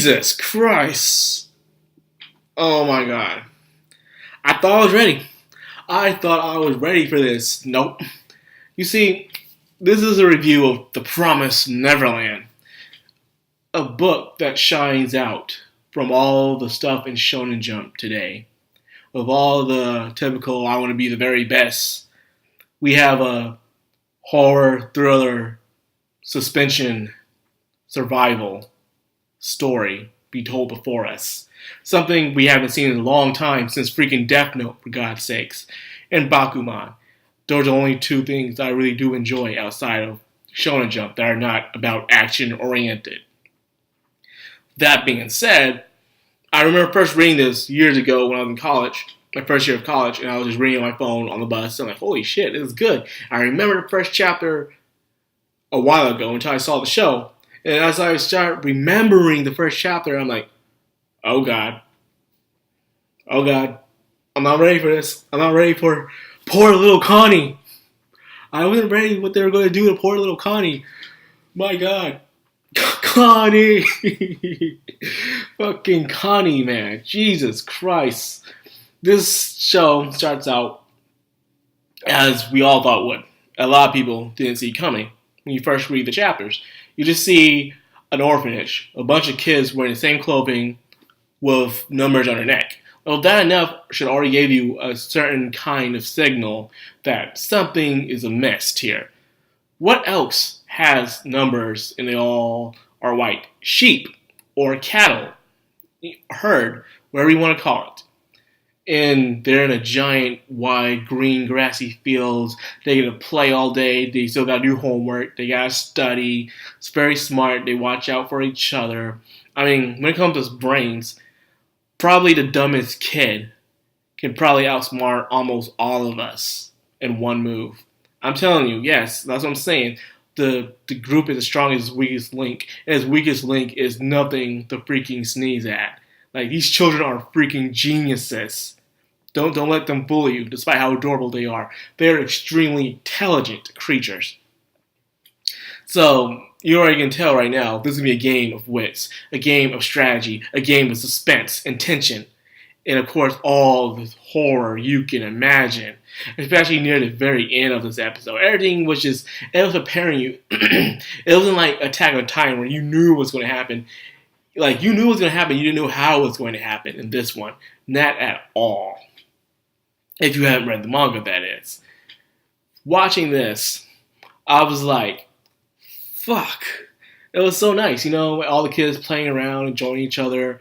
Jesus Christ. Oh my god. I thought I was ready. I thought I was ready for this. Nope. You see, this is a review of The Promised Neverland. A book that shines out from all the stuff in Shonen Jump today. Of all the typical, I want to be the very best. We have a horror, thriller, suspension, survival story be told before us. Something we haven't seen in a long time since freaking Death Note, for God's sakes, and Bakuman. Those are the only two things that I really do enjoy outside of Shonen Jump that are not about action-oriented. That being said, I remember first reading this years ago when I was in college, my first year of college, and I was just reading on my phone on the bus, and I'm like, holy shit, this is good. I remember the first chapter a while ago until I saw the show, and as I start remembering the first chapter, I'm like, oh god, I'm not ready for this. I'm not ready for poor little Connie. I wasn't ready what they were going to do to poor little Connie. My god. Connie! Fucking Connie, man. Jesus Christ. This show starts out as we all thought would. A lot of people didn't see coming when you first read the chapters. You just see an orphanage, a bunch of kids wearing the same clothing with numbers on their neck. Well, that enough should already give you a certain kind of signal that something is amiss here. What else has numbers and they all are white? Sheep or cattle, herd, whatever you want to call it. And they're in a giant, wide, green, grassy fields. They get to play all day. They still got to do homework. They got to study. It's very smart. They watch out for each other. I mean, when it comes to brains, probably the dumbest kid can probably outsmart almost all of us in one move. I'm telling you, yes, that's what I'm saying. The group is as strong as its weakest link, and its weakest link is nothing to freaking sneeze at. Like, these children are freaking geniuses. Don't let them fool you, despite how adorable they are. They are extremely intelligent creatures. So, you already can tell right now, this is going to be a game of wits, a game of strategy, a game of suspense and tension. And of course, all the horror you can imagine. Especially near the very end of this episode. Everything was just, it was preparing you. It wasn't like Attack on Titan where you knew what was going to happen. Like, you knew what was going to happen, you didn't know how it was going to happen in this one. Not at all. If you haven't read the manga, that is. Watching this, I was like, fuck. It was so nice, you know, all the kids playing around, enjoying each other,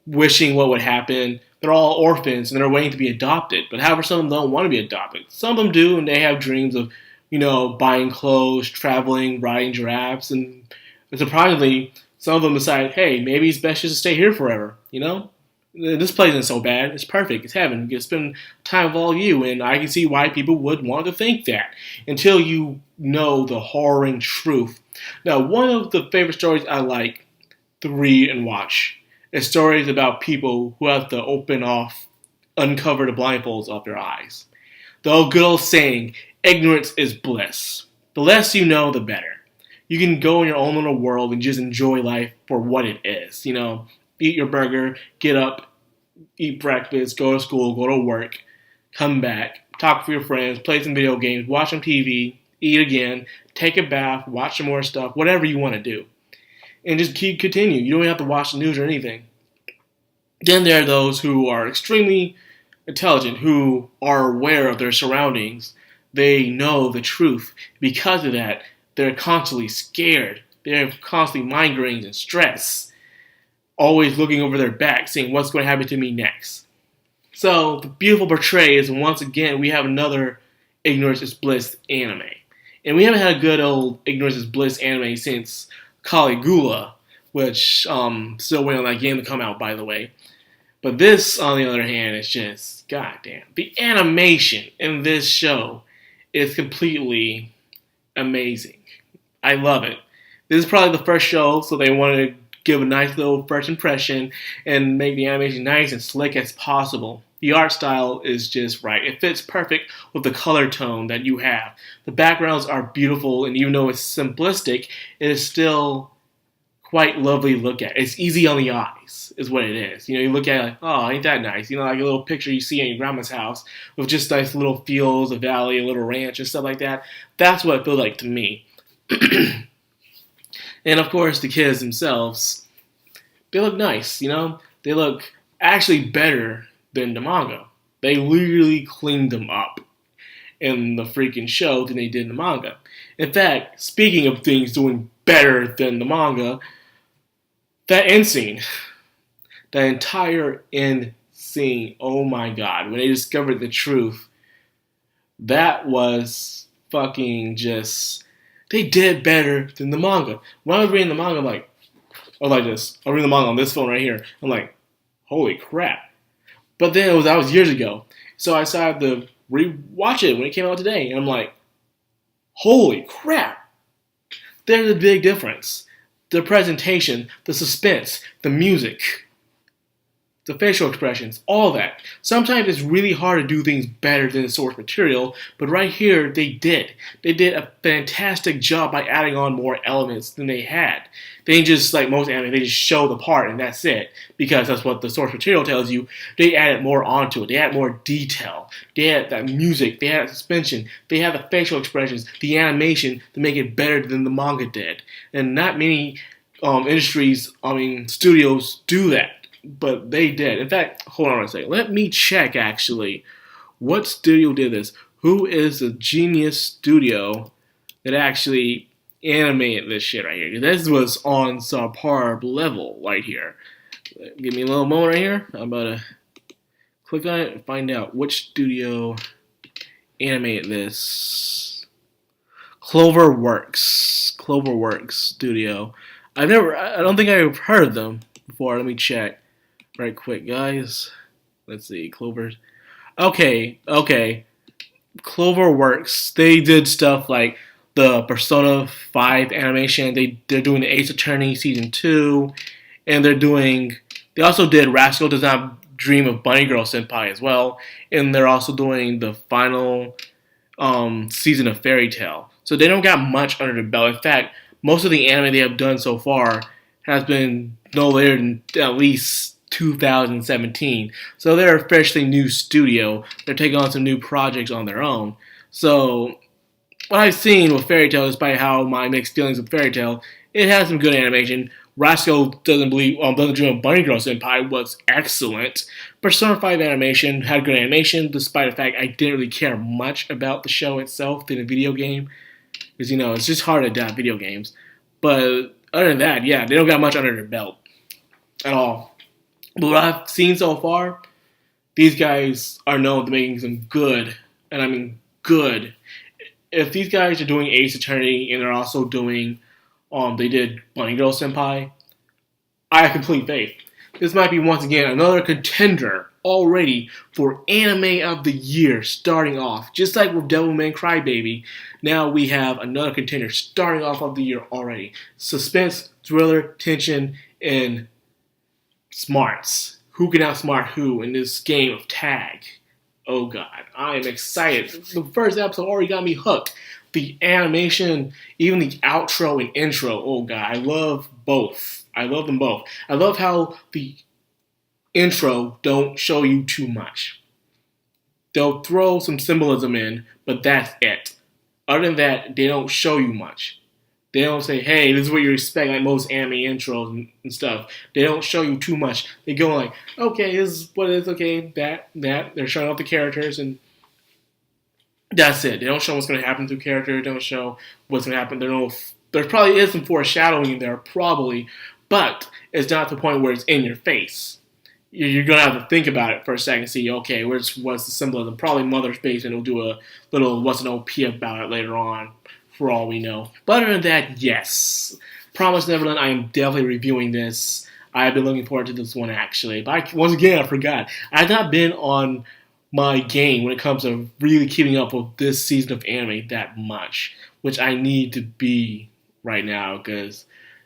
wishing what would happen. They're all orphans and they're waiting to be adopted. But however, some of them don't want to be adopted. Some of them do, and they have dreams of, you know, buying clothes, traveling, riding giraffes, and surprisingly, some of them decide, hey, maybe it's best just to stay here forever, you know? This place isn't so bad. It's perfect. It's heaven. You can spend time with all you, and I can see why people would want to think that until you know the horroring truth. Now, one of the favorite stories I like to read and watch is stories about people who have to uncover the blindfolds off their eyes. The old good old saying, ignorance is bliss. The less you know, the better. You can go in your own little world and just enjoy life for what it is. You know, eat your burger, get up, eat breakfast, go to school, go to work, come back, talk with your friends, play some video games, watch some TV, eat again, take a bath, watch some more stuff, whatever you want to do. And just continue. You don't have to watch the news or anything. Then there are those who are extremely intelligent, who are aware of their surroundings. They know the truth. Because of that, they're constantly scared. They have constantly migraines and stress. Always looking over their back, saying, what's going to happen to me next? So, the beautiful portray is, once again, we have another Ignorance is Bliss anime. And we haven't had a good old Ignorance is Bliss anime since Caligula, which, still waiting on that game to come out, by the way. But this, on the other hand, is just, goddamn. The animation in this show is completely amazing. I love it. This is probably the first show, so they wanted to give a nice little first impression and make the animation nice and slick as possible. The art style is just right. It fits perfect with the color tone that you have. The backgrounds are beautiful, and even though it's simplistic, it is still quite lovely to look at. It's easy on the eyes, is what it is. You look at it like, oh, ain't that nice? Like a little picture you see in your grandma's house with just nice little fields, a valley, a little ranch, and stuff like that. That's what it feels like to me. And of course, the kids themselves, they look nice. They look actually better than the manga. They literally cleaned them up in the freaking show than they did in the manga. In fact, speaking of things doing better than the manga, that end scene, that entire end scene, oh my god, when they discovered the truth, that was fucking just, they did better than the manga. When I was reading the manga, I'm like, oh, like this. I'm reading the manga on this phone right here. I'm like, holy crap. But then that was years ago. So I decided to rewatch it when it came out today. And I'm like, holy crap. There's a big difference. The presentation, the suspense, the music, the facial expressions, all that. Sometimes it's really hard to do things better than the source material, but right here they did. They did a fantastic job by adding on more elements than they had. They didn't just, like most anime, they just show the part and that's it, because that's what the source material tells you. They added more onto it. They added more detail. They had that music. They had suspension. They had the facial expressions, the animation to make it better than the manga did. And not many studios do that. But they did. In fact, hold on a second. Let me check, actually, what studio did this. Who is the genius studio that actually animated this shit right here? This was on subpar level right here. Give me a little moment right here. I'm about to click on it and find out which studio animated this. Cloverworks Studio. I don't think I've heard of them before. Let me check. Right quick, guys. Let's see, Okay. Cloverworks. They did stuff like the Persona 5 animation. They're doing the Ace Attorney Season 2. And they also did Rascal Does Not Dream of Bunny Girl Senpai as well. And they're also doing the final season of Fairy Tail. So they don't got much under their belt. In fact, most of the anime they have done so far has been no later than at least 2017. So they're a freshly new studio. They're taking on some new projects on their own. So what I've seen with Fairy Tail, despite how my mixed feelings with Fairy Tail, it has some good animation. Rascal Doesn't Dream of Bunny Girl Senpai was excellent. Persona 5 animation had good animation, despite the fact I didn't really care much about the show itself than a video game. Because, it's just hard to adapt video games. But other than that, yeah, they don't got much under their belt at all. But what I've seen so far, these guys are known to making some good, and I mean good. If these guys are doing Ace Attorney and they're also doing, they did Bunny Girl Senpai, I have complete faith. This might be once again another contender already for Anime of the Year starting off. Just like with Devilman Crybaby, now we have another contender starting off of the year already. Suspense, thriller, tension, and smarts. Who can outsmart who in this game of tag? Oh god, I am excited. The first episode already got me hooked. The animation, even the outro and intro, oh god, I love both. I love them both. I love how the intro don't show you too much. They'll throw some symbolism in, but that's it. Other than that, they don't show you much. They don't say, hey, this is what you expect, like most anime intros and stuff. They don't show you too much. They go like, okay, this is what it is, okay, that. They're showing off the characters, and that's it. They don't show what's going to happen through character. They don't show what's going to happen. There probably is some foreshadowing in there, probably, but it's not to the point where it's in your face. You're going to have to think about it for a second and see, okay, what's the symbolism? Probably Mother's Basement will do a little what's an OP about it later on, for all we know. But other than that, yes. Promised Neverland, I am definitely reviewing this. I've been looking forward to this one, actually. But once again, I forgot. I've not been on my game when it comes to really keeping up with this season of anime that much, which I need to be right now, because,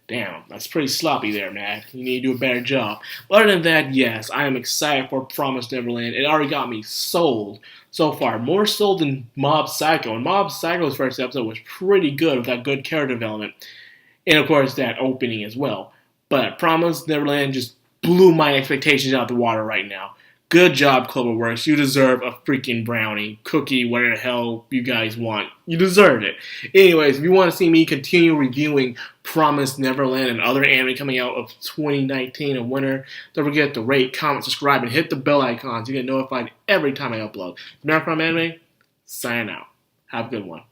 damn, that's pretty sloppy there, man. You need to do a better job. But other than that, yes, I am excited for Promised Neverland. It already got me sold so far. More sold than Mob Psycho. And Mob Psycho's first episode was pretty good with that good character development. And, of course, that opening as well. But I promise, Neverland just blew my expectations out the water right now. Good job, Cloverworks. You deserve a freaking brownie, cookie, whatever the hell you guys want. You deserve it. Anyways, if you want to see me continue reviewing Promise Neverland and other anime coming out of 2019 in winter, don't forget to rate, comment, subscribe, and hit the bell icon so you get notified every time I upload. Madcrownxox Anime, signing out. Have a good one.